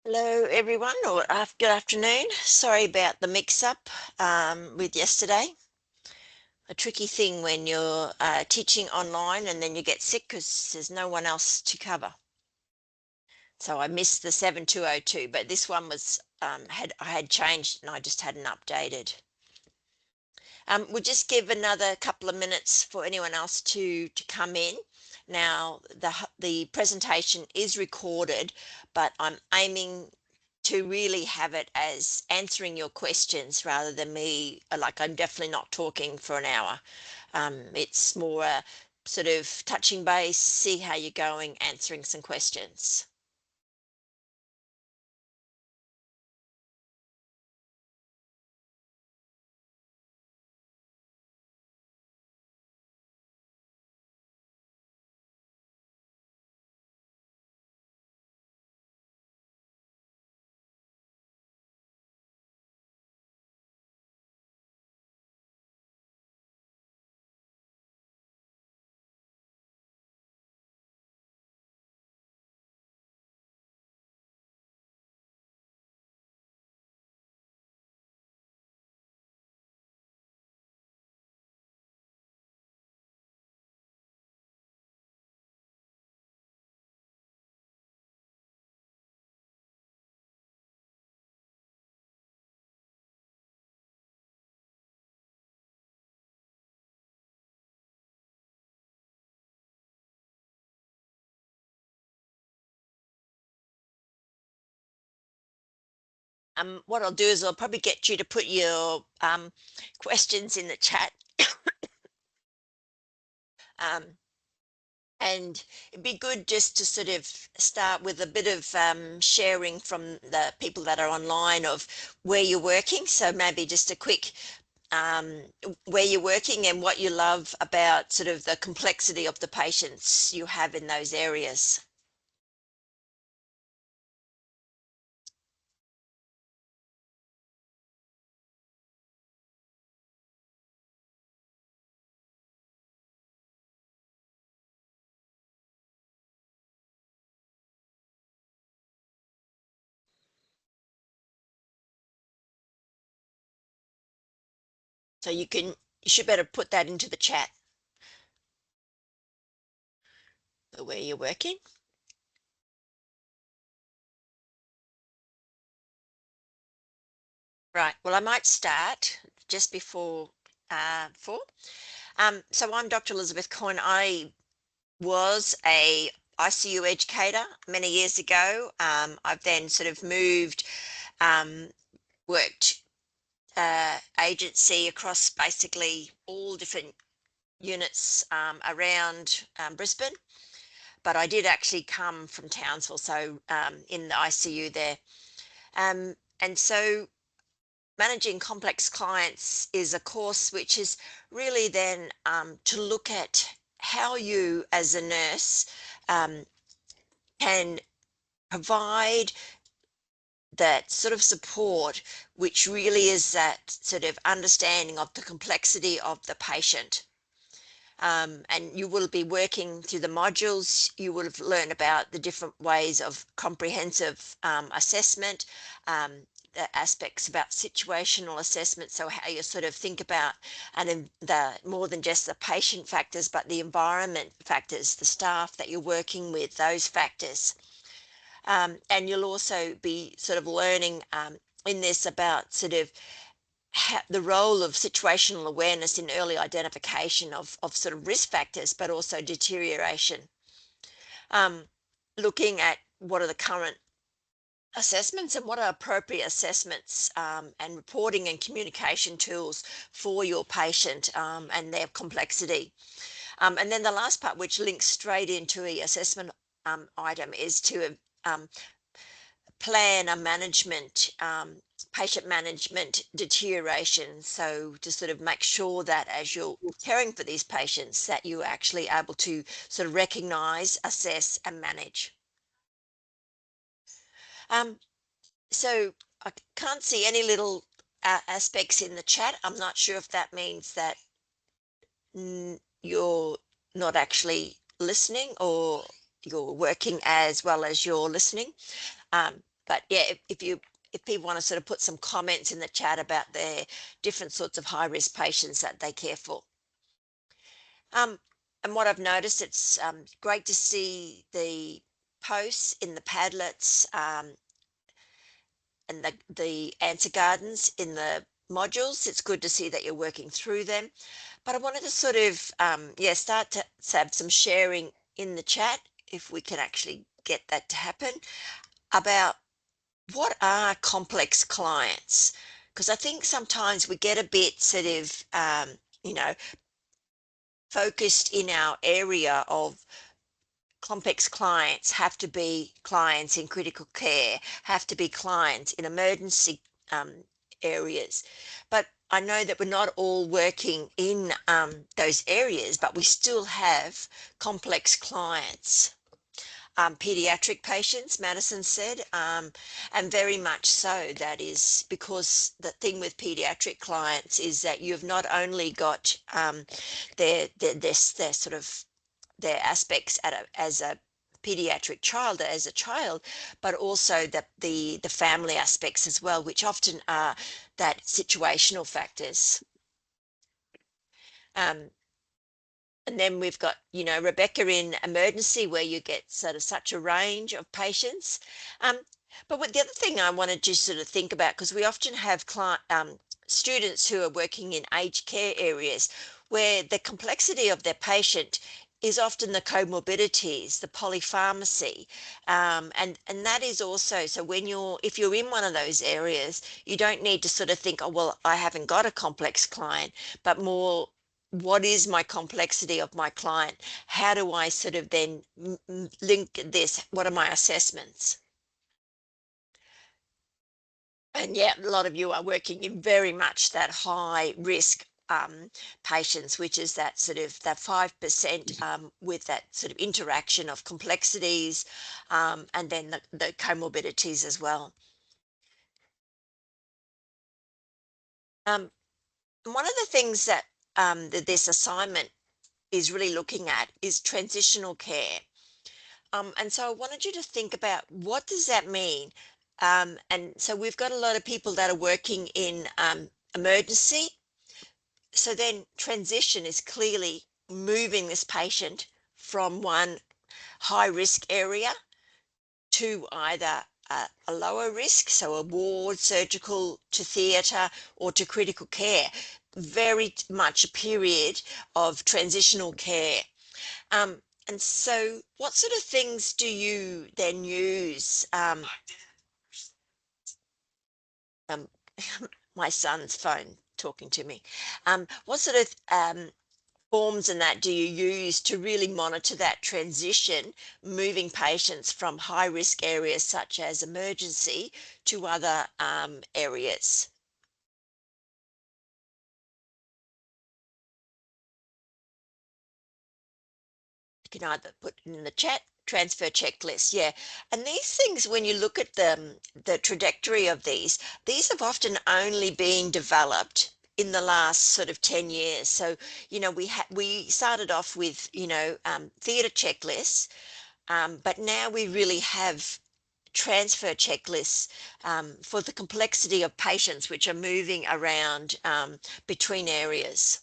Hello, everyone, or good afternoon. Sorry about the mix-up with yesterday. A tricky thing when you're teaching online and then you get sick because there's no one else to cover. So I missed the 7202, but this one was I had changed and I just hadn't updated. We'll just give another couple of minutes for anyone else to come in. Now, the presentation is recorded, but I'm aiming to really have it as answering your questions rather than me, like I'm definitely not talking for an hour. It's more sort of touching base, see how you're going, answering some questions. What I'll do is I'll probably get you to put your questions in the chat. Um, And it'd be good just to sort of start with a bit of sharing from the people that are online of where you're working. So maybe just a quick where you're working and what you love about sort of the complexity of the patients you have in those areas. So you should better put that into the chat, where you're working. Right. Well, I might start just before 4. So I'm Dr. Elizabeth Coyne. I was a ICU educator many years ago. I've then sort of moved, worked agency across basically all different units around Brisbane, but I did actually come from Townsville, so in the ICU there. And so managing complex clients is a course which is really then to look at how you as a nurse um, can provide that sort of support, which really is that sort of understanding of the complexity of the patient. And you will be working through the modules. You will have learned about the different ways of comprehensive assessment, the aspects about situational assessment. So how you sort of think about and the more than just the patient factors, but the environment factors, the staff that you're working with, those factors. And you'll also be sort of learning in this about sort of the role of situational awareness in early identification of sort of risk factors, but also deterioration. Looking at what are the current assessments and what are appropriate assessments and reporting and communication tools for your patient and their complexity. And then the last part, which links straight into the assessment item, is to plan a management, patient management deterioration. So to sort of make sure that as you're caring for these patients, that you're actually able to sort of recognize, assess, and manage. Um, so I can't see any little aspects in the chat. I'm not sure if that means that you're not actually listening or you're working as well as you're listening. But yeah, if people want to sort of put some comments in the chat about their different sorts of high risk patients that they care for. And what I've noticed, it's great to see the posts in the Padlets and the answer gardens in the modules. It's good to see that you're working through them. But I wanted to sort of, start to have some sharing in the chat, if we can actually get that to happen, about what are complex clients. Because I think sometimes we get a bit sort of, you know, focused in our area of complex clients have to be clients in critical care, have to be clients in emergency areas. But I know that we're not all working in those areas, but we still have complex clients. Pediatric patients, Madison said, and very much so. That is because the thing with pediatric clients is that you've not only got their sort of their aspects as a pediatric child, as a child, but also the family aspects as well, which often are that situational factors. And then we've got, Rebecca in emergency, where you get sort of such a range of patients. But the other thing I wanted to sort of think about, because we often have students who are working in aged care areas where the complexity of their patient is often the comorbidities, the polypharmacy, and that is also, so if you're in one of those areas, you don't need to sort of think, oh well, I haven't got a complex client, but more, what is my complexity of my client? How do I sort of then link this? What are my assessments? And yeah, a lot of you are working in very much that high risk patients, which is that sort of that 5% with that sort of interaction of complexities, and then the comorbidities as well. One of the things that this assignment is really looking at is transitional care. And so I wanted you to think about, what does that mean? And so we've got a lot of people that are working in emergency. So then transition is clearly moving this patient from one high risk area to either a lower risk, so a ward, surgical, to theatre, or to critical care. Very much a period of transitional care. And so what sort of things do you then use? Um, my son's phone talking to me. What sort of forms and that do you use to really monitor that transition, moving patients from high risk areas such as emergency to other areas? You can either put in the chat, transfer checklist, yeah. And these things, when you look at the trajectory of these have often only been developed in the last sort of 10 years. So, we started off with, theatre checklists, but now we really have transfer checklists for the complexity of patients which are moving around between areas.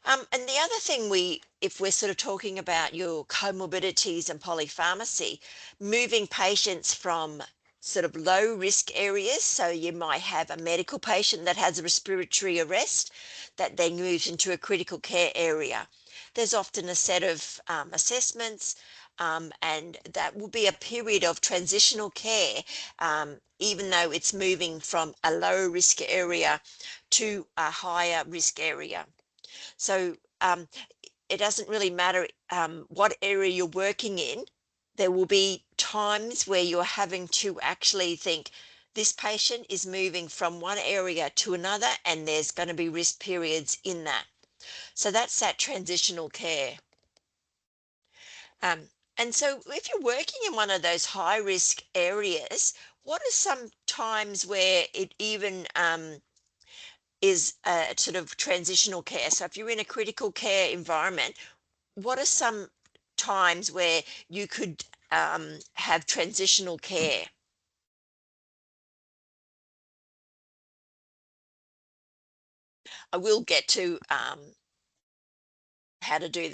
And the other thing, if we're sort of talking about your comorbidities and polypharmacy, moving patients from sort of low risk areas, so you might have a medical patient that has a respiratory arrest that then moves into a critical care area. There's often a set of assessments, and that will be a period of transitional care, even though it's moving from a low risk area to a higher risk area. So it doesn't really matter what area you're working in. There will be times where you're having to actually think, this patient is moving from one area to another, and there's going to be risk periods in that. So that's that transitional care. And so if you're working in one of those high risk areas, what are some times where it even is a sort of transitional care? So if you're in a critical care environment, what are some times where you could have transitional care. I will get to how to do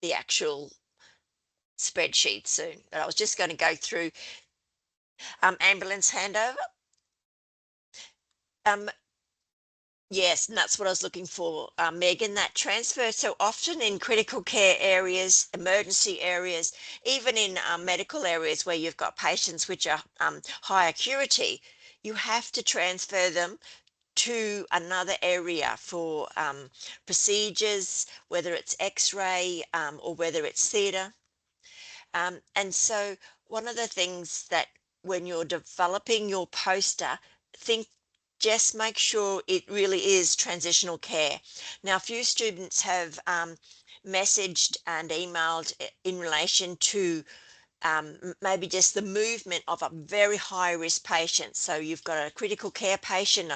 the actual spreadsheet soon, but I was just going to go through ambulance handover. Um, yes, and that's what I was looking for, Megan, that transfer. So often in critical care areas, emergency areas, even in medical areas where you've got patients which are high acuity, you have to transfer them to another area for procedures, whether it's X-ray or whether it's theatre. And so one of the things that when you're developing your poster, think just make sure it really is transitional care. Now, a few students have messaged and emailed in relation to maybe just the movement of a very high risk patient. So you've got a critical care patient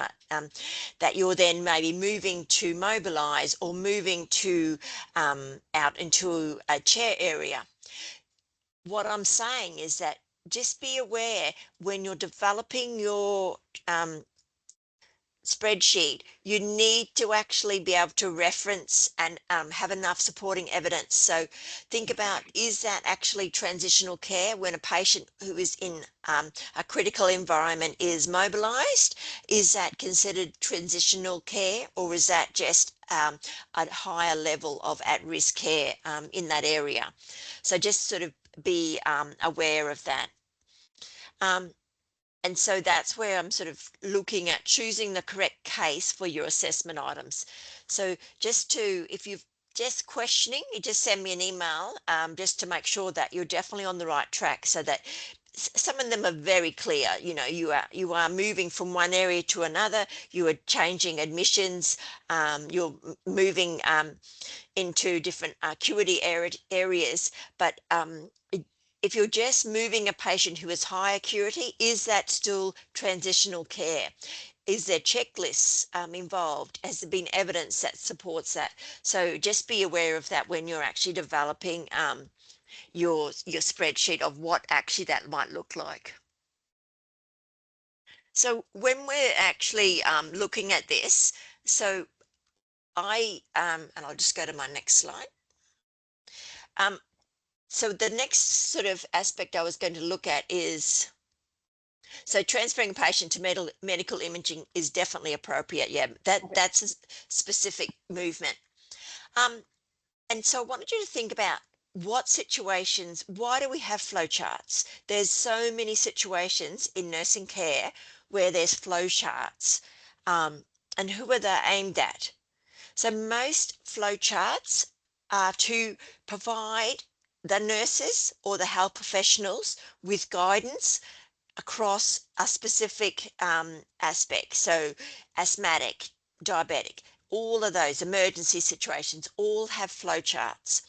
that you're then maybe moving to mobilize or moving to out into a chair area. What I'm saying is that just be aware when you're developing your spreadsheet, you need to actually be able to reference and have enough supporting evidence. So think about, is that actually transitional care when a patient who is in a critical environment is mobilized? Is that considered transitional care, or is that just a higher level of at-risk care in that area? So just sort of be aware of that. And so that's where I'm sort of looking at choosing the correct case for your assessment items. So just to, if you've just questioning, you just send me an email just to make sure that you're definitely on the right track, so that some of them are very clear. You know, you are moving from one area to another, you are changing admissions, you're moving into different acuity areas, but if you're just moving a patient who is high acuity, is that still transitional care? Is there checklists involved? Has there been evidence that supports that? So just be aware of that when you're actually developing your spreadsheet of what actually that might look like. So when we're actually looking at this, so and I'll just go to my next slide. So the next sort of aspect I was going to look at is, so transferring a patient to medical imaging is definitely appropriate. Yeah, that's a specific movement. And so I wanted you to think about what situations, why do we have flowcharts? There's so many situations in nursing care where there's flowcharts. And who are they aimed at? So most flowcharts are to provide the nurses or the health professionals with guidance across a specific aspect. So asthmatic, diabetic, all of those emergency situations all have flowcharts.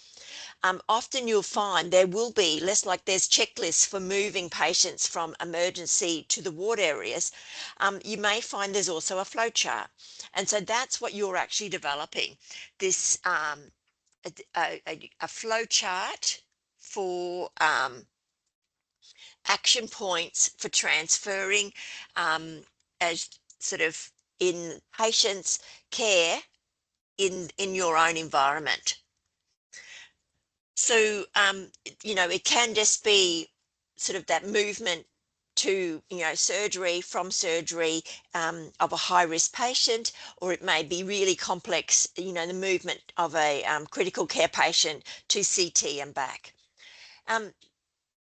Often you'll find there will be, less like there's checklists for moving patients from emergency to the ward areas, you may find there's also a flowchart. And so that's what you're actually developing, this a flow chart for action points for transferring as sort of in patients' care in your own environment. So you know, it can just be sort of that movement to, you know, surgery, from surgery of a high risk patient, or it may be really complex, you know, the movement of a critical care patient to CT and back.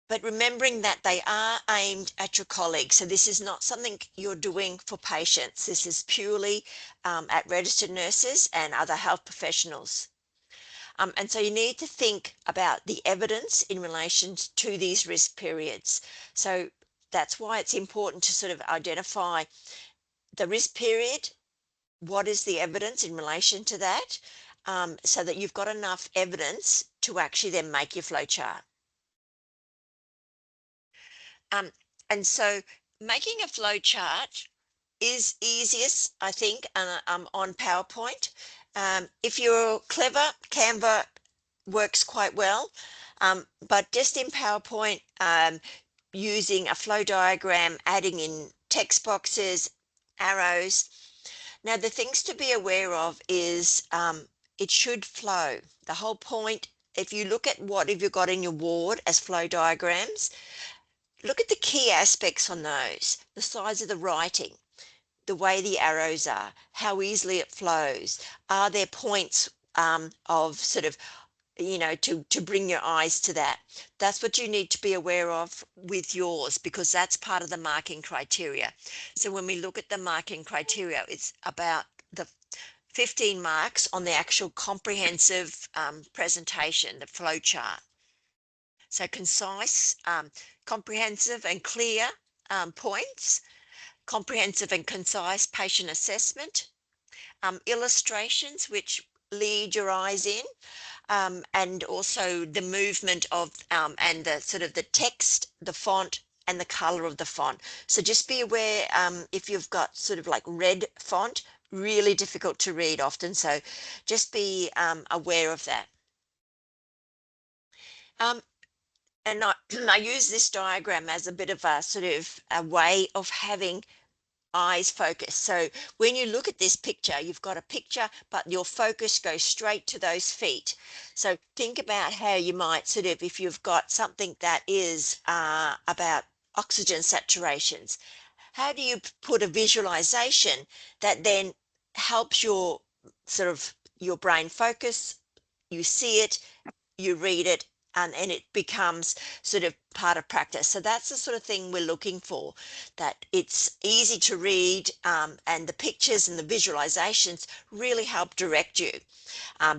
But remembering that they are aimed at your colleagues. So this is not something you're doing for patients. This is purely at registered nurses and other health professionals. And so you need to think about the evidence in relation to these risk periods. So that's why it's important to sort of identify the risk period. What is the evidence in relation to that? So that you've got enough evidence to actually then make your flowchart. And so making a flow chart is easiest, I think, on PowerPoint. If you're clever, Canva works quite well. But just in PowerPoint, using a flow diagram, adding in text boxes, arrows. Now, the things to be aware of is it should flow. The whole point, if you look at what have you got in your ward as flow diagrams, look at the key aspects on those, the size of the writing, the way the arrows are, how easily it flows. Are there points of sort of, you know, to bring your eyes to that? That's what you need to be aware of with yours, because that's part of the marking criteria. So when we look at the marking criteria, it's about the 15 marks on the actual comprehensive presentation, the flow chart. So concise, comprehensive and clear points, comprehensive and concise patient assessment, illustrations which lead your eyes in, and also the movement of and the sort of the text, the font, and the color of the font. So just be aware if you've got sort of like red font, really difficult to read often. So just be aware of that. And I use this diagram as a bit of a sort of a way of having eyes focus. So when you look at this picture, you've got a picture, but your focus goes straight to those feet. So think about how you might sort of, if you've got something that is about oxygen saturations, how do you put a visualization that then helps your sort of your brain focus? You see it, you read it, and it becomes sort of part of practice. So that's the sort of thing we're looking for, that it's easy to read, and the pictures and the visualizations really help direct you,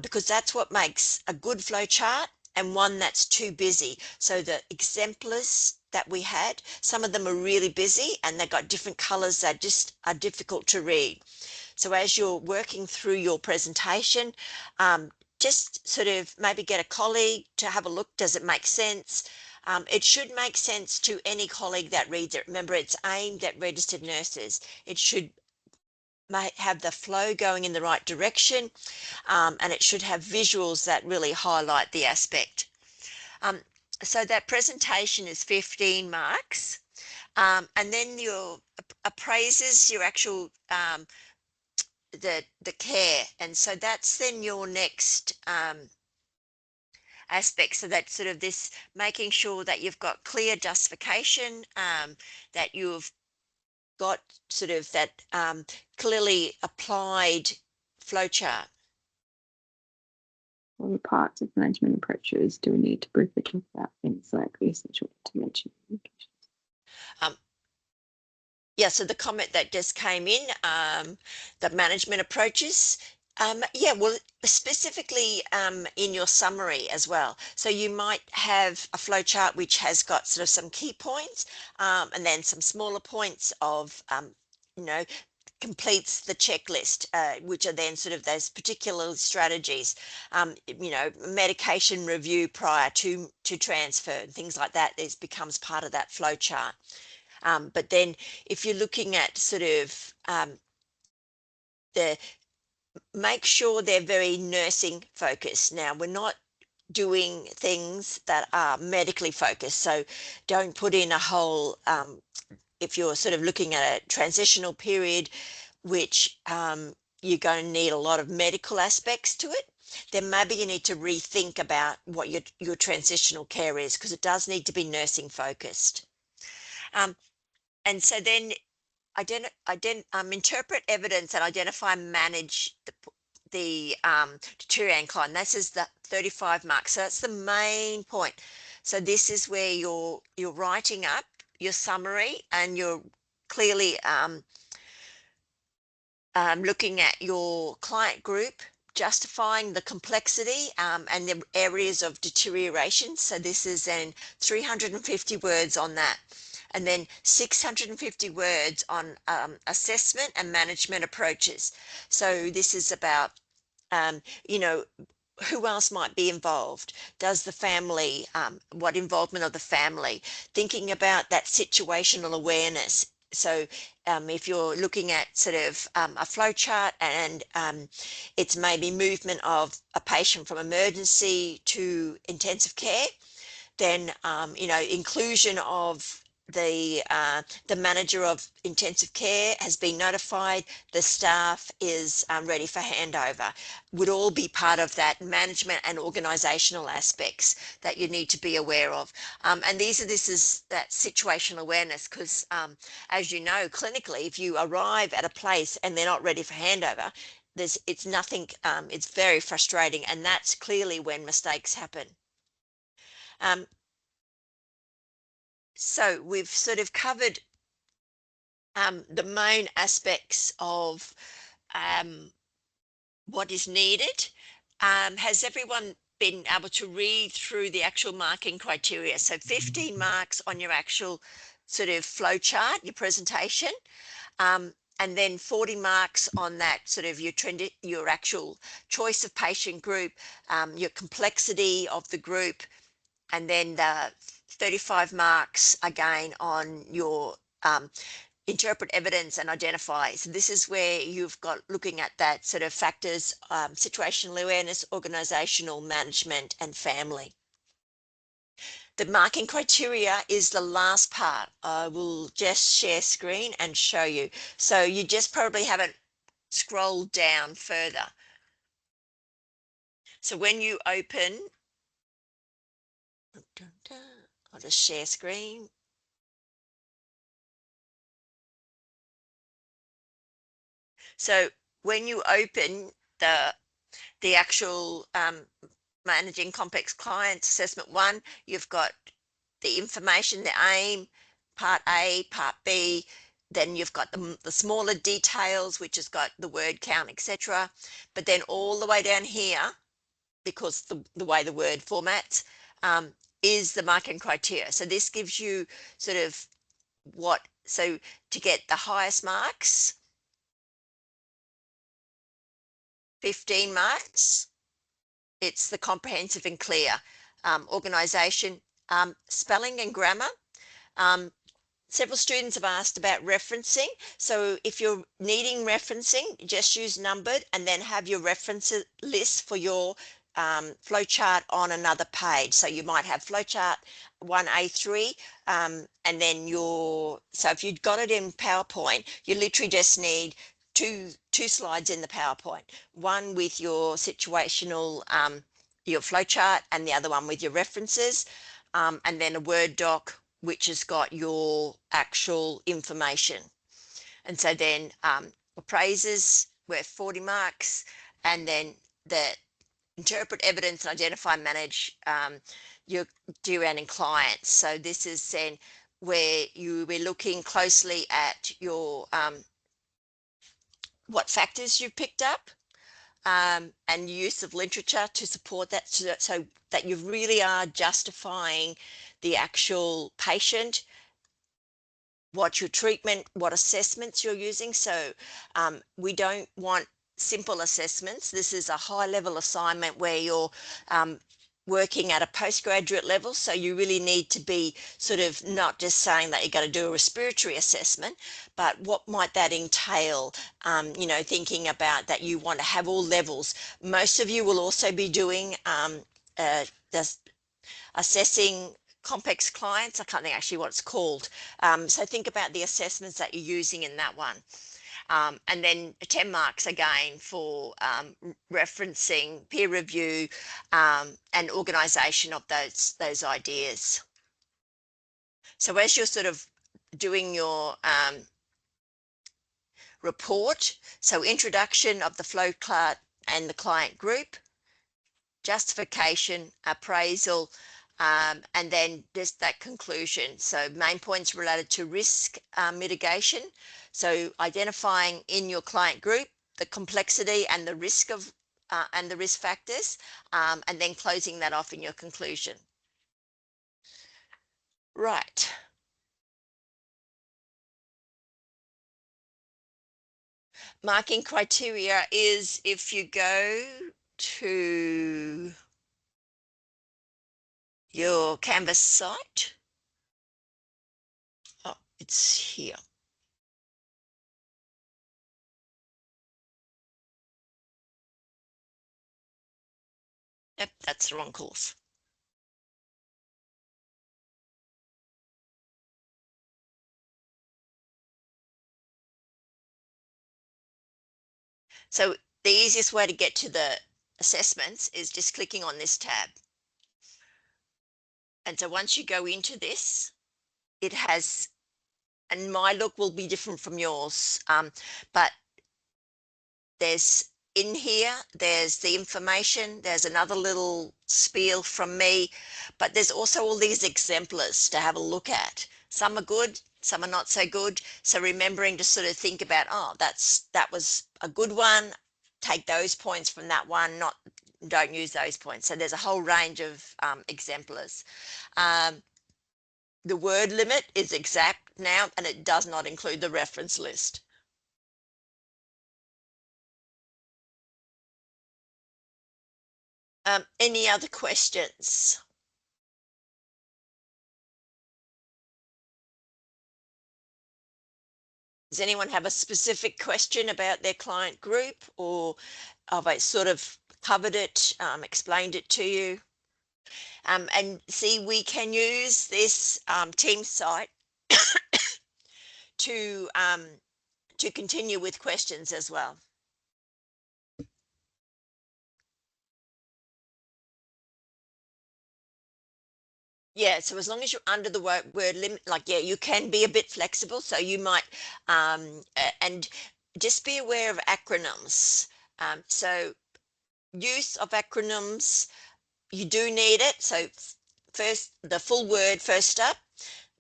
because that's what makes a good flow chart and one that's too busy. So the exemplars that we had, some of them are really busy and they've got different colors that just are difficult to read. So as you're working through your presentation, just sort of maybe get a colleague to have a look. Does it make sense? It should make sense to any colleague that reads it. Remember, it's aimed at registered nurses. It should have the flow going in the right direction, and it should have visuals that really highlight the aspect. So that presentation is 15 marks. And then your appraises your actual the care, and so that's then your next aspect. So that's sort of this making sure that you've got clear justification, that you've got sort of that clearly applied flowchart. What parts of management approaches do we need to briefly talk about things like the essential intervention communications? Yeah, so the comment that just came in, the management approaches, yeah, well, specifically in your summary as well. So you might have a flow chart which has got sort of some key points, and then some smaller points of, you know, completes the checklist, which are then sort of those particular strategies, you know, medication review prior to transfer and things like that. This becomes part of that flow chart. But then if you're looking at sort of make sure they're very nursing focused. Now, we're not doing things that are medically focused. So don't put in a whole, if you're sort of looking at a transitional period, which you're going to need a lot of medical aspects to it, then maybe you need to rethink about what your transitional care is, because it does need to be nursing focused. And so then interpret evidence and identify and manage the deteriorating. This is the 35 marks. So that's the main point. So this is where you're writing up your summary, and you're clearly looking at your client group, justifying the complexity and the areas of deterioration. So this is then 350 words on that. And then 650 words on assessment and management approaches. So this is about, you know, who else might be involved? Does the family, what involvement of the family? Thinking about that situational awareness. So if you're looking at sort of a flow chart and it's maybe movement of a patient from emergency to intensive care, then inclusion of the manager of intensive care has been notified, the staff is ready for handover, would all be part of that management and organizational aspects that you need to be aware of. And this is that situational awareness, because as you know, clinically, if you arrive at a place and they're not ready for handover, it's very frustrating, and that's clearly when mistakes happen. So we've sort of covered the main aspects of what is needed. Has everyone been able to read through the actual marking criteria? So 15 marks on your actual sort of flow chart, your presentation, and then 40 marks on that sort of your actual choice of patient group, your complexity of the group, and then the 35 marks again on your interpret evidence and identify. So this is where you've got looking at that sort of factors, situational awareness, organizational management, and family. The marking criteria is the last part. I will just share screen and show you. So you just probably haven't scrolled down further. So when you open, I'll just share screen. So when you open the actual managing complex clients assessment 1, you've got the information, the aim, part A, part B, then you've got the smaller details, which has got the word count, etc. But then all the way down here, because the way the word formats, is the marking criteria. So this gives you sort of so to get the highest marks, 15 marks, it's the comprehensive and clear. Organization, spelling and grammar. Several students have asked about referencing. So if you're needing referencing, just use numbered and then have your reference list for your flowchart on another page. So you might have flowchart 1A3 and then so if you've got it in PowerPoint, you literally just need two slides in the PowerPoint, one with your situational, your flowchart, and the other one with your references, and then a Word doc which has got your actual information. And so then appraisers were 40 marks, and then the interpret evidence and identify, manage your DRAN and clients. So this is then where you were looking closely at your what factors you've picked up, and use of literature to support that, so that you really are justifying the actual patient, what your treatment, what assessments you're using. So we don't want simple assessments. This is a high level assignment where you're working at a postgraduate level. So you really need to be sort of not just saying that you're going to do a respiratory assessment, but what might that entail? Thinking about that you want to have all levels. Most of you will also be doing assessing complex clients. I can't think actually what it's called. So think about the assessments that you're using in that one. And then 10 marks again for referencing, peer review, and organisation of those ideas. So as you're sort of doing your report, so introduction of the flow chart and the client group, justification, appraisal, and then just that conclusion. So main points related to risk mitigation. So identifying in your client group the complexity and the risk of and the risk factors, and then closing that off in your conclusion. Right. Marking criteria is if you go to your Canvas site. Oh, it's here. Yep, that's the wrong course. So the easiest way to get to the assessments is just clicking on this tab. And so once you go into this, it has, and my look will be different from yours, but there's in here, there's the information, there's another little spiel from me, but there's also all these exemplars to have a look at. Some are good, some are not so good. So remembering to sort of think about, oh, that was a good one. Take those points from that one, don't use those points. So there's a whole range of exemplars. The word limit is exact now, and it does not include the reference list. Any other questions? Does anyone have a specific question about their client group, or have I sort of covered it, explained it to you? And see, we can use this team site to continue with questions as well. Yeah, so as long as you're under the word limit, like, yeah, you can be a bit flexible. So you might, and just be aware of acronyms. So use of acronyms, you do need it. So first, the full word first up,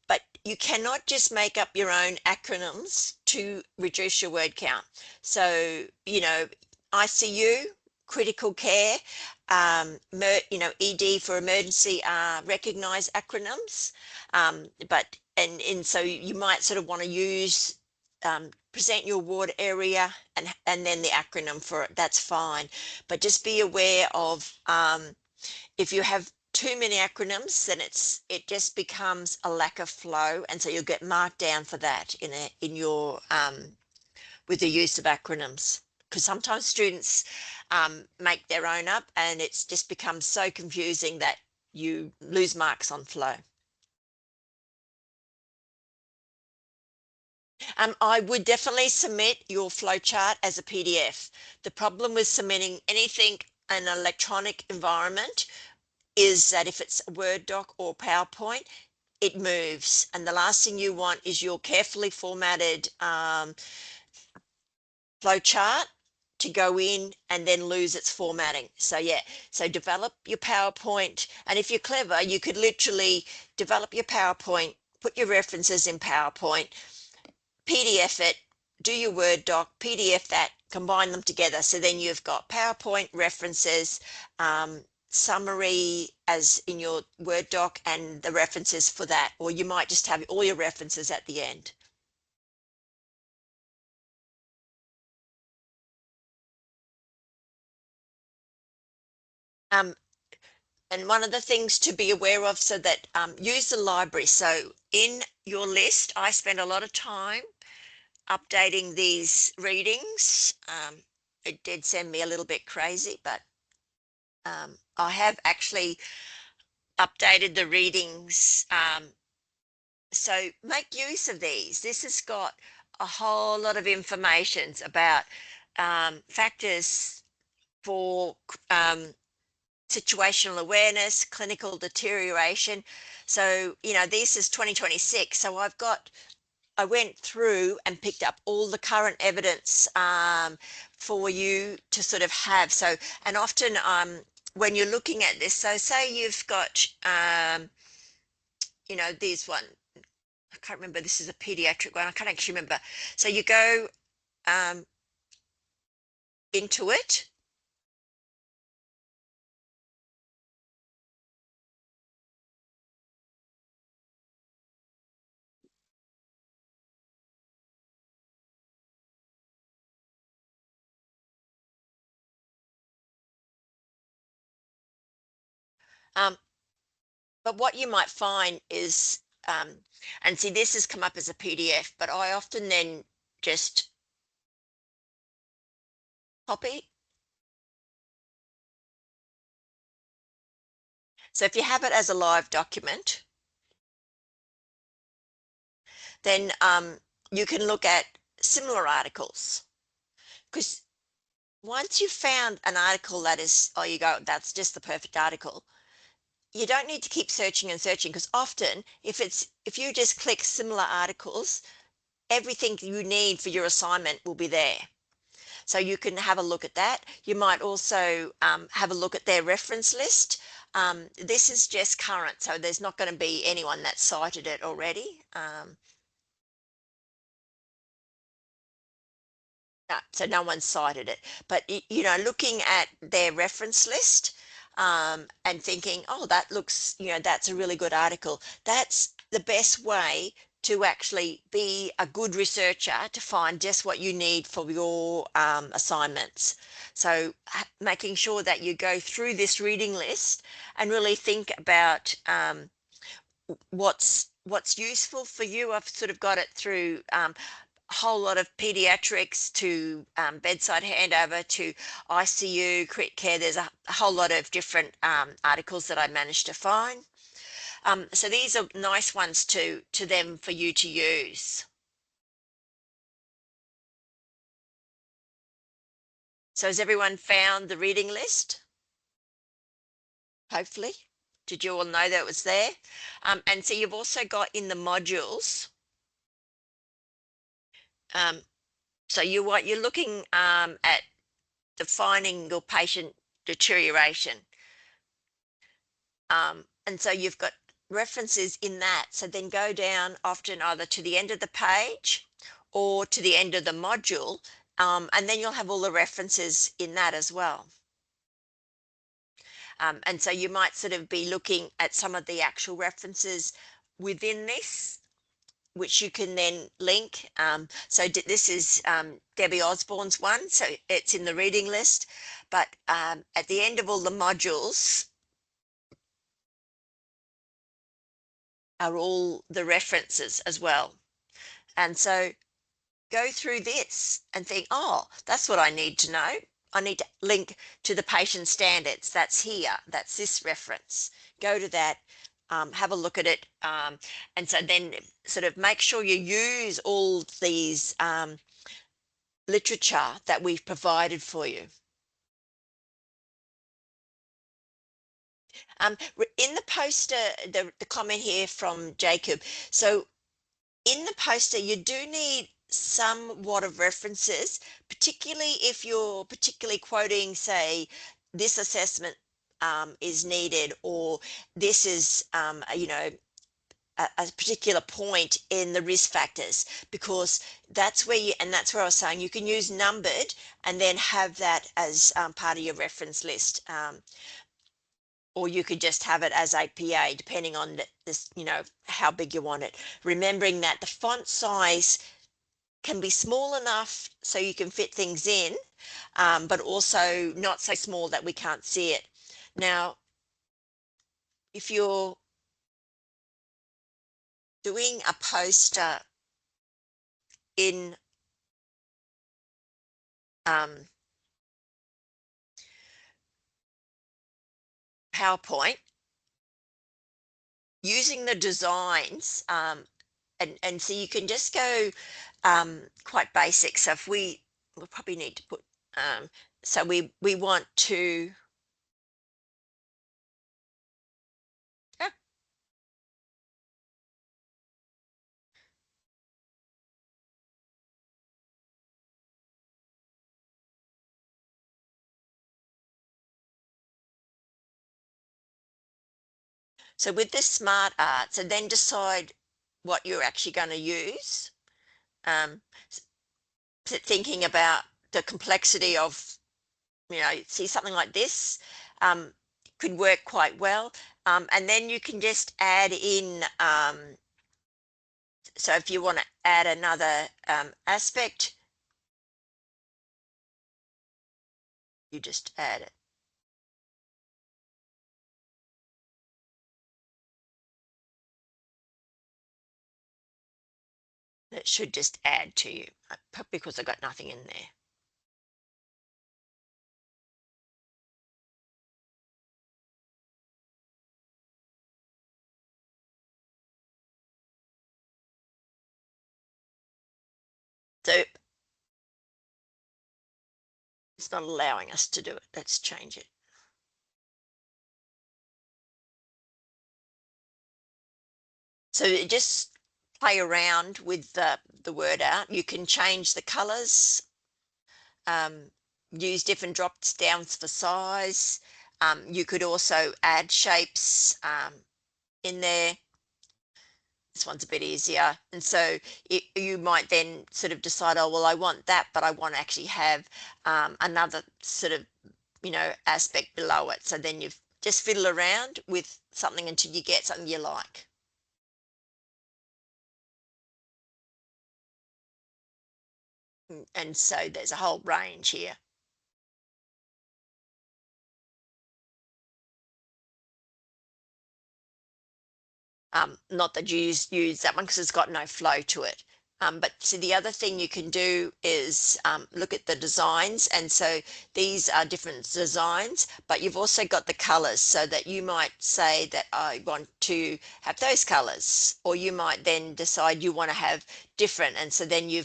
but you cannot just make up your own acronyms to reduce your word count. So, ICU, critical care, ED for emergency recognized acronyms. And so you might sort of want to use, present your ward area and then the acronym for it. That's fine. But just be aware of, if you have too many acronyms, then it just becomes a lack of flow, and so you'll get marked down for that in your with the use of acronyms, because sometimes students make their own up, and it's just becomes so confusing that you lose marks on flow. I would definitely submit your flowchart as a PDF. The problem with submitting anything in an electronic environment is that if it's a Word doc or PowerPoint, it moves. And the last thing you want is your carefully formatted flowchart to go in and then lose its formatting. So yeah, so develop your PowerPoint. And if you're clever, you could literally develop your PowerPoint, put your references in PowerPoint, PDF it, do your Word doc, PDF that, combine them together. So then you've got PowerPoint references, summary as in your Word doc, and the references for that. Or you might just have all your references at the end. And one of the things to be aware of, so that use the library. So in your list, I spend a lot of time updating these readings. It did send me a little bit crazy, but I have actually updated the readings. So make use of these. This has got a whole lot of information about factors for situational awareness, clinical deterioration. So, this is 2026. So I went through and picked up all the current evidence for you to sort of have. So, and often when you're looking at this, so say you've got, these one, I can't remember, this is a pediatric one. I can't actually remember. So you go into it. Um, but what you might find is, and see, this has come up as a PDF, but I often then just copy So if you have it as a live document, then you can look at similar articles. Because once you've found an article that is, oh, you go, that's just the perfect article, you don't need to keep searching and searching, because often if you just click similar articles, everything you need for your assignment will be there. So you can have a look at that. You might also have a look at their reference list. This is just current, so there's not going to be anyone that cited it already. So no one cited it. But, you know, looking at their reference list and thinking, oh, that looks, you know, that's a really good article. That's the best way to actually be a good researcher, to find just what you need for your assignments. So making sure that you go through this reading list and really think about what's useful for you. I've sort of got it through whole lot of pediatrics to bedside handover to ICU, crit care. There's a whole lot of different articles that I managed to find. So these are nice ones to them for you to use. So has everyone found the reading list? Hopefully. Did you all know that it was there? And so you've also got in the modules. So what you're looking at defining your patient deterioration. And so you've got references in that. So then go down often either to the end of the page or to the end of the module, and then you'll have all the references in that as well. And so you might sort of be looking at some of the actual references within this, which you can then link. So this is Debbie Osborne's one, so it's in the reading list. But at the end of all the modules are all the references as well. And so go through this and think, oh, that's what I need to know. I need to link to the patient standards. That's here. That's this reference. Go to that, have a look at it. And so then sort of make sure you use all these literature that we've provided for you. In the poster, the comment here from Jacob. So in the poster, you do need somewhat of references, particularly if you're particularly quoting, say, this assessment is needed, or this is, you know, a particular point in the risk factors, because that's where and that's where I was saying you can use numbered and then have that as part of your reference list. Or you could just have it as APA, depending on this, you know, how big you want it. Remembering that the font size can be small enough so you can fit things in, but also not so small that we can't see it. Now, if you're doing a poster in PowerPoint, using the designs, and so you can just go quite basic. So if we'll probably need to put, so we want to, yeah. So with this smart art, so then decide what you're actually going to use. Thinking about the complexity of, you know, see something like this could work quite well. And then you can just add in, so if you want to add another aspect, you just add it. It should just add to you, because I've got nothing in there. So it's not allowing us to do it. Let's change it. So just play around with the word out. You can change the colors, use different drop downs for size. You could also add shapes in there. This one's a bit easier. And so you might then sort of decide, oh, well, I want that, but I want to actually have another sort of, aspect below it. So then you just fiddle around with something until you get something you like. And so there's a whole range here. Not that you use that one because it's got no flow to it. But see, the other thing you can do is look at the designs. And so these are different designs, but you've also got the colors so that you might say that I want to have those colors, or you might then decide you want to have different. And so then you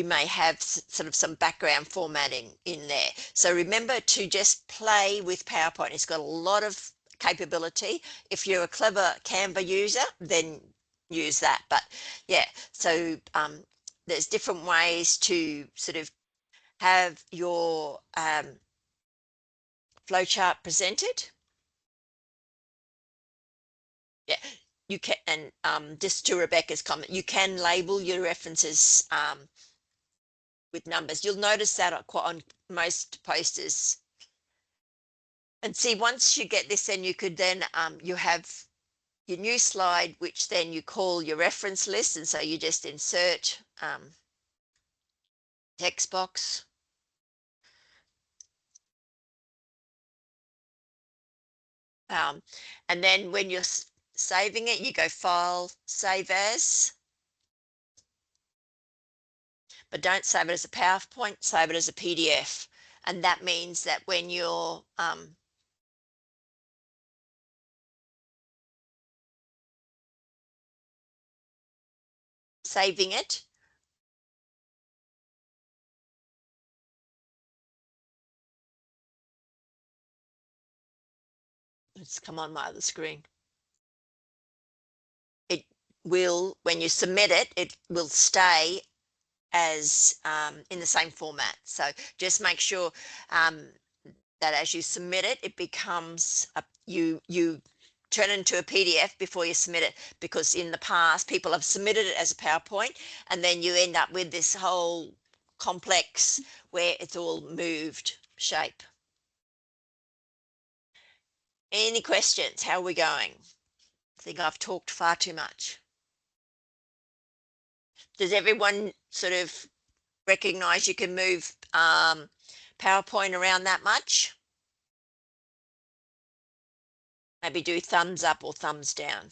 may have sort of some background formatting in there. So remember to just play with PowerPoint. It's got a lot of capability. If you're a clever Canva user, then use that. But yeah, so there's different ways to sort of have your flowchart presented. Yeah, you can, and just to Rebecca's comment, you can label your references with numbers. You'll notice that on most posters. And see, once you get this, then you could then you have your new slide, which then you call your reference list. And so you just insert text box. And then when you're saving it, you go File, Save As. But don't save it as a PowerPoint, save it as a PDF. And that means that when you're saving it, let's come on my other screen. It will, when you submit it, it will stay as in the same format. So just make sure that as you submit it, it becomes you turn it into a PDF before you submit it, because in the past people have submitted it as a PowerPoint and then you end up with this whole complex where it's all moved shape. Any questions? How are we going? I think I've talked far too much. Does everyone sort of recognize you can move PowerPoint around that much? Maybe do thumbs up or thumbs down.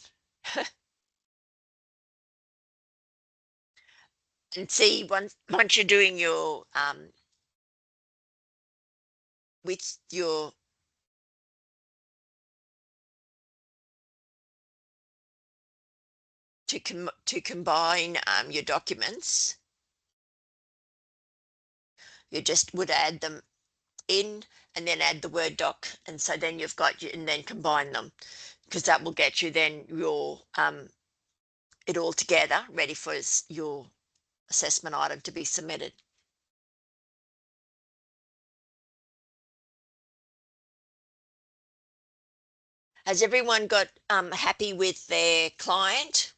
And see, once you're doing your with your to combine your documents, you just would add them in and then add the Word doc, and so then you've got and then combine them, because that will get you then your it all together ready for your assessment item to be submitted. Has everyone got happy with their client?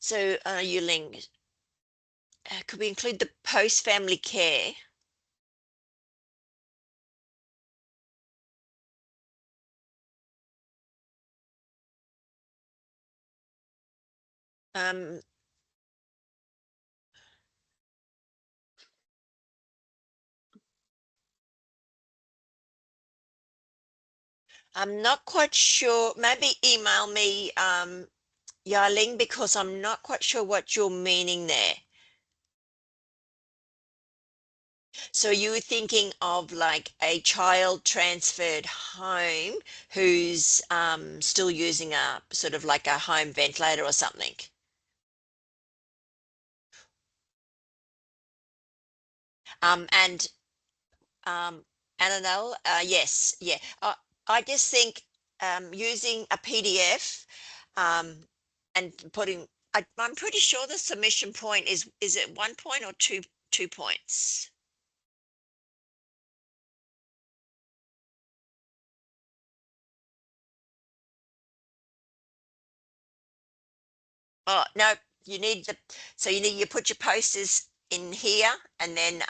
So Yuling, could we include the post family care? Um, I'm not quite sure. Maybe email me, Yarling, because I'm not quite sure what you're meaning there. So you were thinking of like a child transferred home who's still using a sort of like a home ventilator or something. And Annabelle, yes, yeah. I just think using a PDF um, and putting, I'm pretty sure the submission point is it 1 point or two points? Oh, no, you need the, so you put your posters in here and then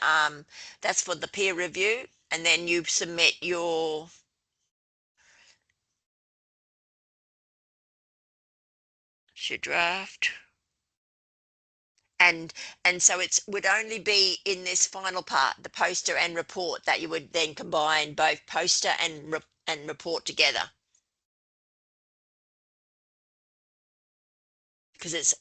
that's for the peer review and then you submit your draft. And and so it's would only be in this final part, the poster and report, that you would then combine both poster and report together because it's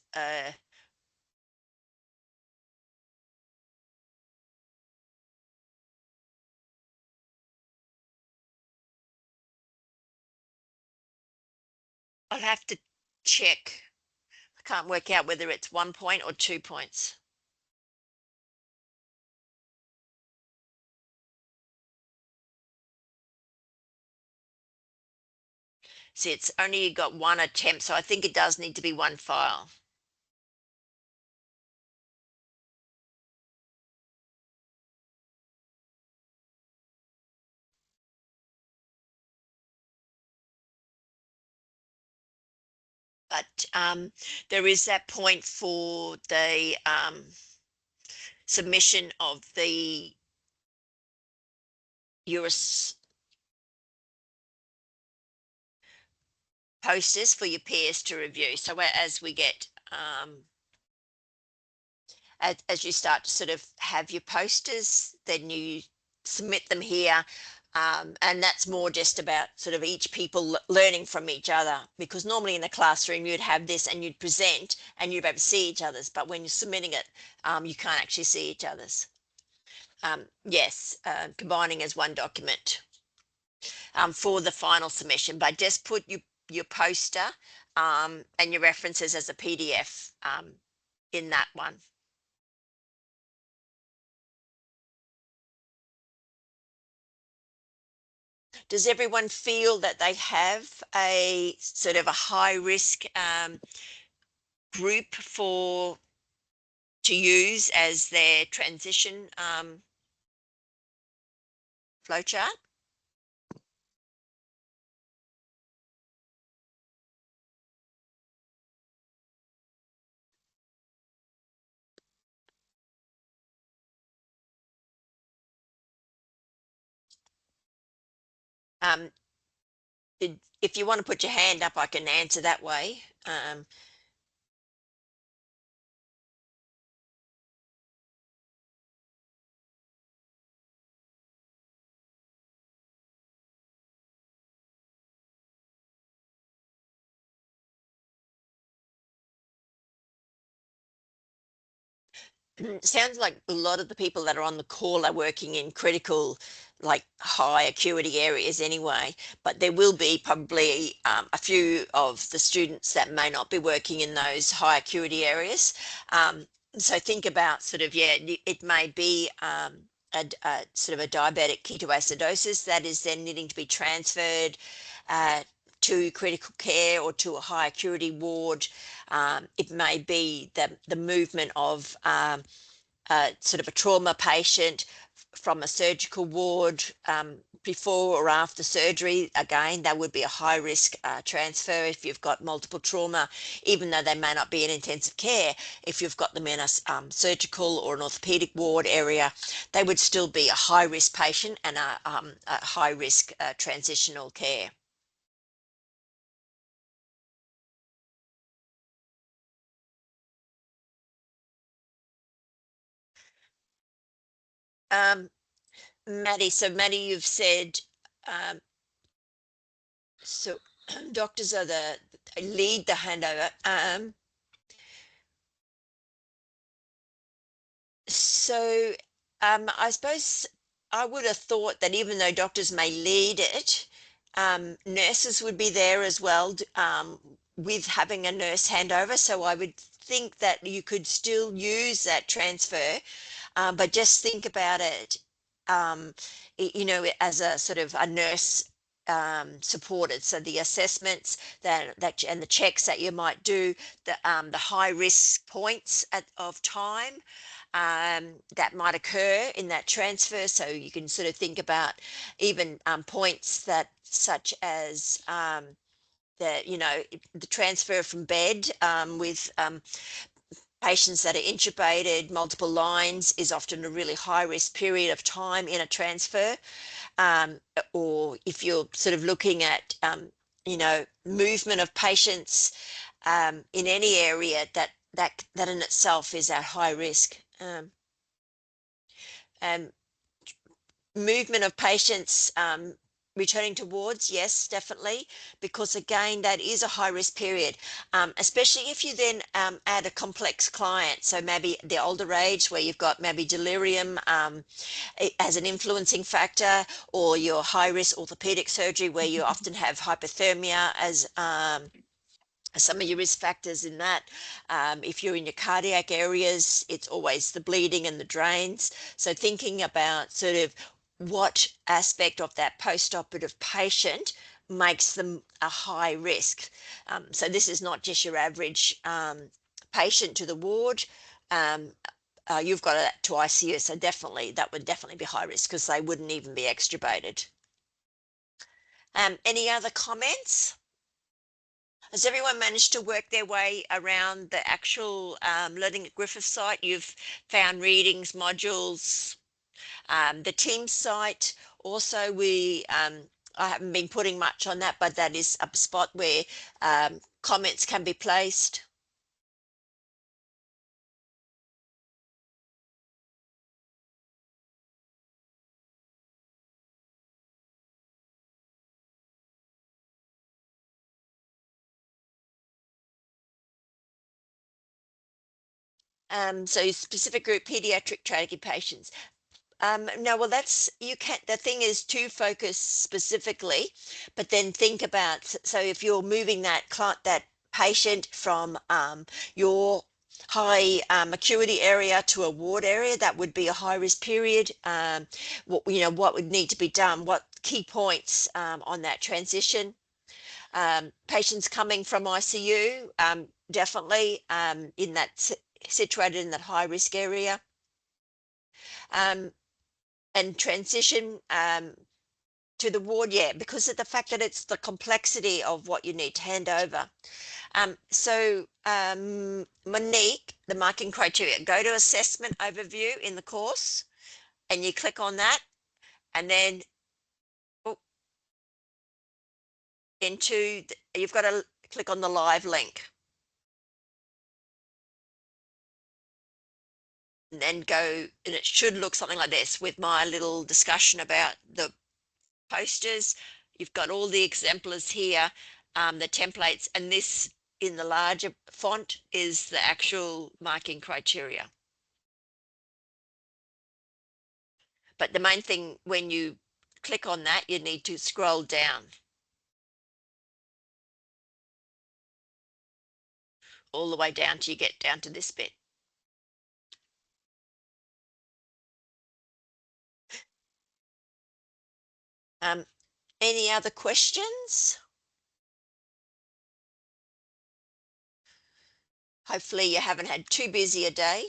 I'll have to check. I can't work out whether it's 1 point or 2 points. See, it's only got one attempt, so I think it does need to be one file. But there is that point for the submission of the US posters for your peers to review. So as we get as you start to sort of have your posters, then you submit them here. And that's more just about sort of each people learning from each other, because normally in the classroom you'd have this and you'd present and you'd be able to see each other's, but when you're submitting it, you can't actually see each other's. Yes, combining as one document for the final submission, but just put your poster and your references as a PDF in that one. Does everyone feel that they have a sort of a high risk group for to use as their transition flowchart? Um, if you want to put your hand up, I can answer that way. Sounds like a lot of the people that are on the call are working in critical, like high acuity areas anyway, but there will be probably a few of the students that may not be working in those high acuity areas. So think about sort of, yeah, it may be a sort of a diabetic ketoacidosis that is then needing to be transferred uh, to critical care or to a high acuity ward. It may be the movement of sort of a trauma patient from a surgical ward before or after surgery. Again, that would be a high risk transfer if you've got multiple trauma, even though they may not be in intensive care. If you've got them in a surgical or an orthopedic ward area, they would still be a high risk patient and a high risk transitional care. Um, Maddie, so Maddie, you've said um, so doctors are the lead the handover. So I suppose I would have thought that even though doctors may lead it, nurses would be there as well, with having a nurse handover. So I would think that you could still use that transfer, but just think about it, um, you know, as a sort of a nurse supported. So the assessments that and the checks that you might do, the high risk points of time that might occur in that transfer. So you can sort of think about even points that such as the, you know, the transfer from bed with patients that are intubated, multiple lines is often a really high risk period of time in a transfer. Um, or if you're sort of looking at, you know, movement of patients in any area, that in itself is at high risk. Um, movement of patients returning to wards, yes, definitely, because again, that is a high risk period, especially if you then add a complex client. So maybe the older age where you've got maybe delirium as an influencing factor, or your high risk orthopedic surgery where you often have hypothermia as some of your risk factors in that. If you're in your cardiac areas, it's always the bleeding and the drains. So thinking about sort of what aspect of that post-operative patient makes them a high risk. So this is not just your average patient to the ward. Um, you've got it to ICU, so definitely that would definitely be high risk because they wouldn't even be extubated. Any other comments? Has everyone managed to work their way around the actual Learning at Griffith site? You've found readings, modules, the team site. Also, I haven't been putting much on that, but that is a spot where comments can be placed. So specific group pediatric trachea patients. No, well, you can't, the thing is to focus specifically, but then think about, so if you're moving that patient from your high acuity area to a ward area, that would be a high risk period. What would need to be done, what key points on that transition. Patients coming from ICU, definitely in that situated in that high risk area. And transition to the ward, yeah, because of the fact that it's the complexity of what you need to hand over. Monique, the marking criteria, go to assessment overview in the course and you click on that, and then you've got to click on the live link. And then go, and it should look something like this with my little discussion about the posters. You've got all the exemplars here, the templates, and this in the larger font is the actual marking criteria. But the main thing, when you click on that, you need to scroll down all the way down till you get down to this bit. Any other questions? Hopefully you haven't had too busy a day.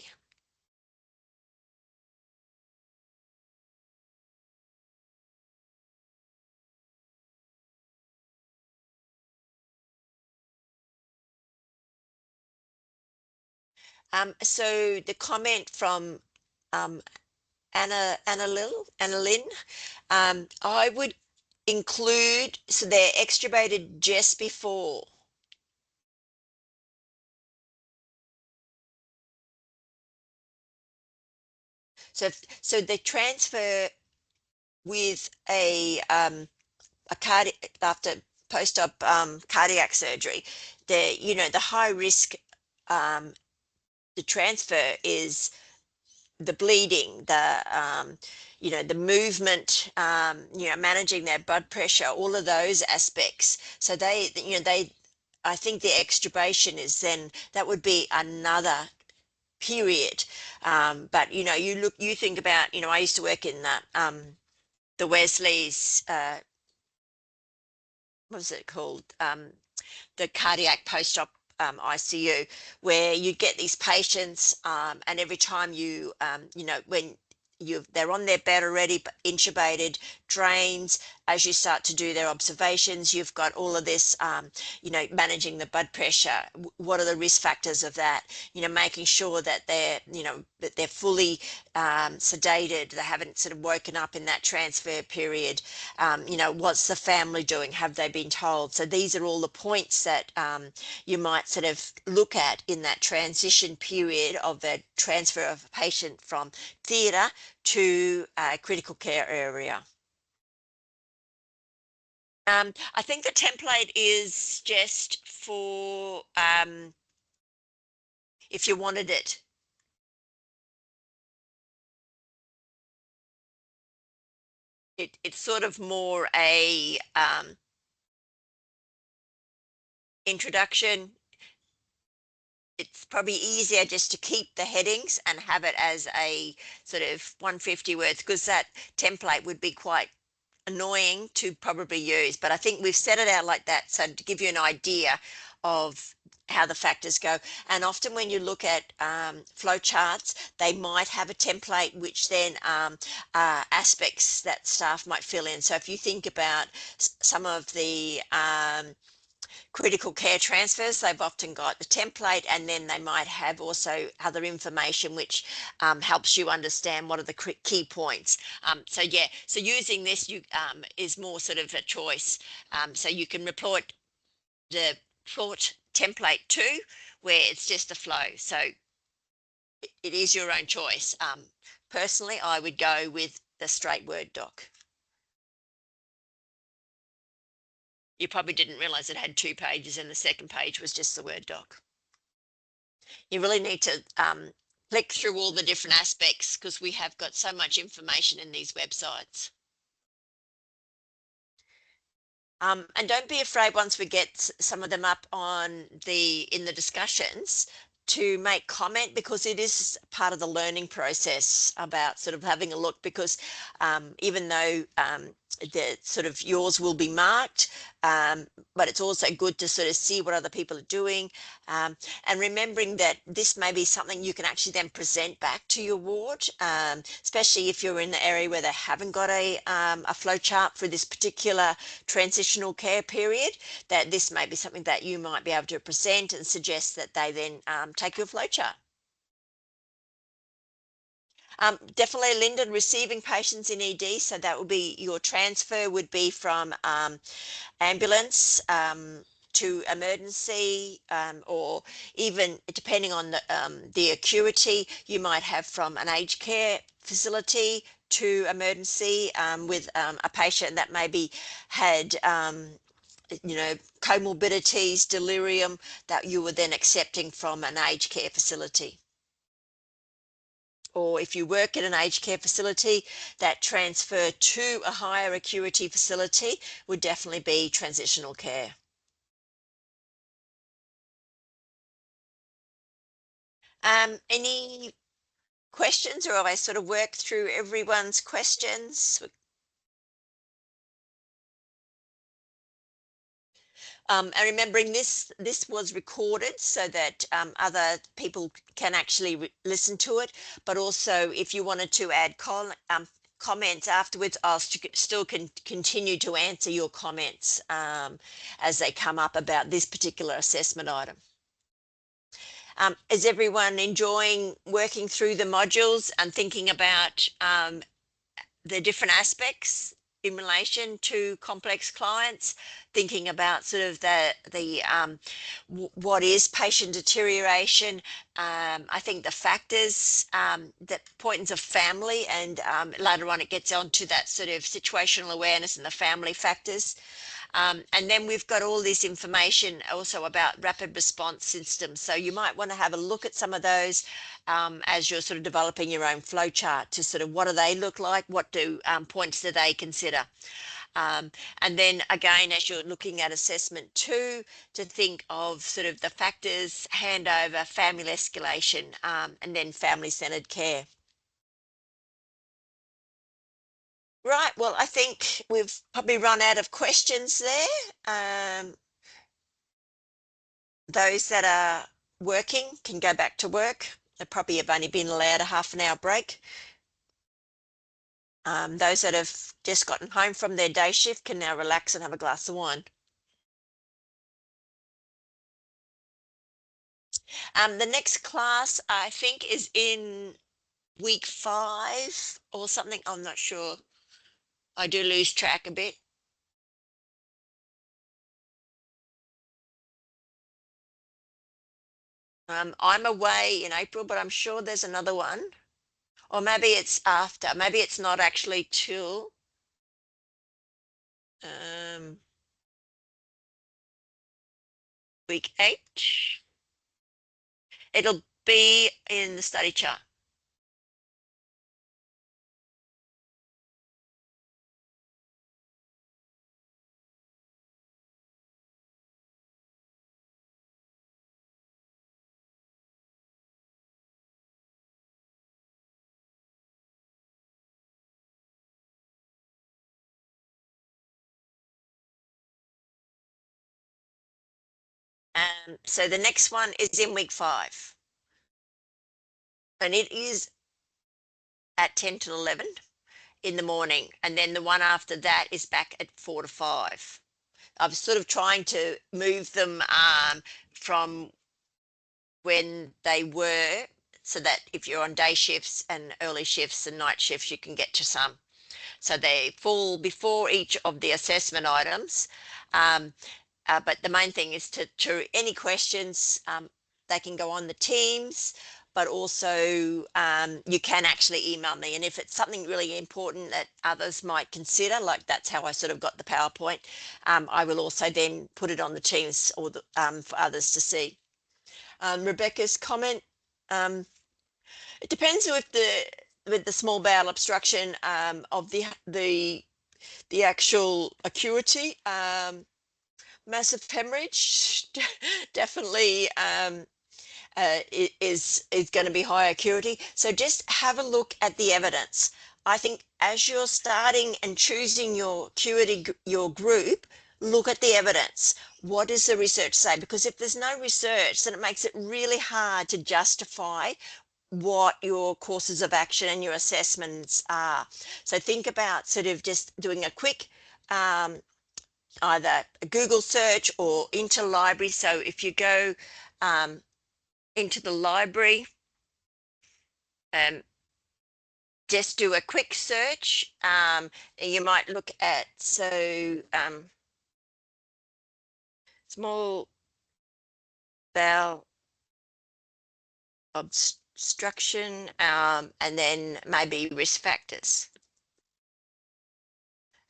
So the comment from Anna Lynn, I would include, so they're extubated just before. So they transfer with a cardiac after post-op cardiac surgery. The high risk, the transfer is the bleeding, the movement, managing their blood pressure, all of those aspects. So I think the extubation is then, that would be another period. But you think about, I used to work in the Wesley's, what was it called? The cardiac post-op ICU, where you get these patients, and every time when they're on their bed already, but intubated, drains, as you start to do their observations, you've got all of this, managing the blood pressure. What are the risk factors of that? Making sure that they're fully sedated, they haven't sort of woken up in that transfer period. What's the family doing? Have they been told? So these are all the points that you might sort of look at in that transition period of the transfer of a patient from theatre to a critical care area. I think the template is just for if you wanted it. It's sort of more a introduction. It's probably easier just to keep the headings and have it as a sort of 150 words, because that template would be quite annoying to probably use. But I think we've set it out like that, so to give you an idea of how the factors go. And often when you look at flow charts, they might have a template which then aspects that staff might fill in. So if you think about some of the critical care transfers, they've often got the template, and then they might have also other information which helps you understand what are the key points. So using this is more sort of a choice. So you can report the plot template 2, where it's just a flow. So it is your own choice. Personally, I would go with the straight Word doc. You probably didn't realize it had 2 pages and the second page was just the Word doc. You really need to click through all the different aspects, because we have got so much information in these websites. And don't be afraid, once we get some of them up in the discussions, to make comment, because it is part of the learning process about sort of having a look, because even though the sort of yours will be marked, but it's also good to sort of see what other people are doing, and remembering that this may be something you can actually then present back to your ward, especially if you're in the area where they haven't got a flow chart for this particular transitional care period, that this may be something that you might be able to present and suggest that they then take your flow chart. Definitely, Lyndon, receiving patients in ED. So that would be your transfer would be from ambulance to emergency, or even depending on the acuity, you might have from an aged care facility to emergency with a patient that maybe had comorbidities, delirium, that you were then accepting from an aged care facility. Or if you work at an aged care facility, that transfer to a higher acuity facility would definitely be transitional care. Any questions, or have I sort of worked through everyone's questions? And remembering this was recorded so that other people can actually listen to it. But also, if you wanted to add comments afterwards, I'll still continue to answer your comments as they come up about this particular assessment item. Is everyone enjoying working through the modules and thinking about the different aspects in relation to complex clients, thinking about sort of what is patient deterioration? I think the factors, the importance of family, and later on it gets on to that sort of situational awareness and the family factors. And then we've got all this information also about rapid response systems. So you might want to have a look at some of those as you're sort of developing your own flow chart to sort of what do they look like? What do points do they consider? And then again, as you're looking at assessment 2, to think of sort of the factors, handover, family escalation, and then family-centered care. Right, well, I think we've probably run out of questions there. Those that are working can go back to work. They probably have only been allowed a half an hour break. Those that have just gotten home from their day shift can now relax and have a glass of wine. The next class, I think, is in week 5 or something. I'm not sure. I do lose track a bit. I'm away in April, but I'm sure there's another one. Or maybe it's after. Maybe it's not actually till week 8. It'll be in the study chart. So the next one is in week 5. And it is at 10 to 11 in the morning. And then the one after that is back at 4 to 5. I'm sort of trying to move them from when they were, so that if you're on day shifts and early shifts and night shifts, you can get to some. So they fall before each of the assessment items. But the main thing is to any questions, they can go on the Teams, but also you can actually email me. And if it's something really important that others might consider, like that's how I sort of got the PowerPoint, I will also then put it on the Teams or for others to see. Rebecca's comment, it depends with the small bowel obstruction of the actual acuity. Massive hemorrhage definitely is going to be high acuity. So just have a look at the evidence. I think as you're starting and choosing your acuity, your group, look at the evidence. What does the research say? Because if there's no research, then it makes it really hard to justify what your courses of action and your assessments are. So think about sort of just doing a quick either a Google search or into library. So if you go into the library, just do a quick search. You might look at, so small bowel obstruction, and then maybe risk factors.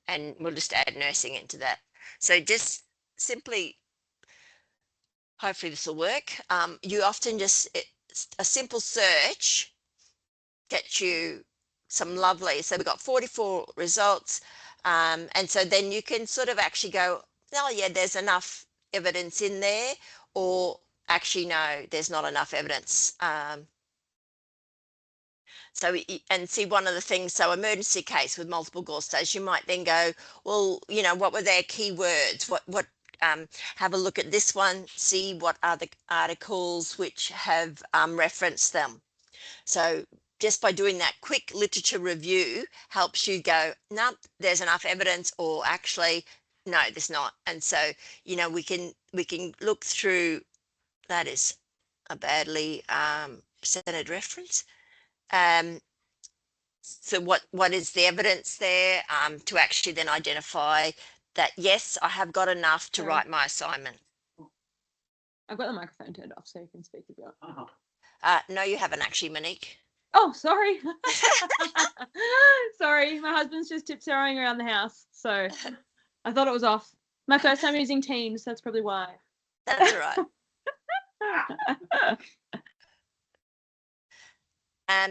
And we'll just add nursing into that. So just simply, hopefully this will work. You often just, a simple search gets you some lovely, so we've got 44 results. And so then you can sort of actually go, oh yeah, there's enough evidence in there, or actually no, there's not enough evidence. So, and see one of the things, so emergency case with multiple gallstones, you might then go, well, you know, what were their keywords? What have a look at this one, see what are the articles which have referenced them. So just by doing that quick literature review helps you go, no, there's enough evidence, or actually, no, there's not. And so, you know, we can look through, that is a badly presented reference. So what is the evidence there to actually then identify that, yes, I have got enough to write my assignment. I've got the microphone turned off so you can speak if you want. No, you haven't actually, Monique. Oh, sorry. Sorry, my husband's just tiptoeing around the house, so I thought it was off. My first time using Teams, that's probably why. That's all right.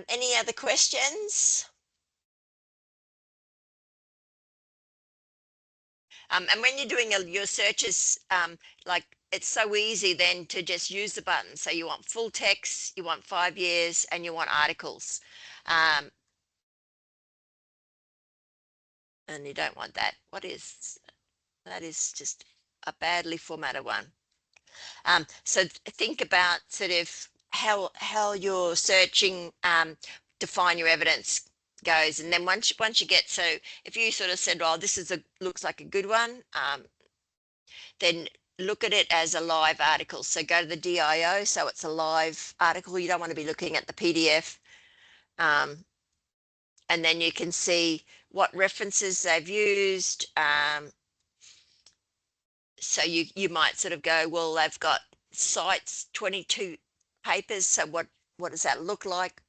Any other questions? And when you're doing your searches, like it's so easy then to just use the button. So you want full text, you want 5 years, and you want articles. And you don't want that. That is just a badly formatted one. So think about sort of how your searching define your evidence goes, and then once you get, so if you sort of said, "Oh, this is looks like a good one," then look at it as a live article. So go to the DIO, so it's a live article. You don't want to be looking at the PDF, and then you can see what references they've used. So you might sort of go, well, they've got cites 22 papers, so what does that look like?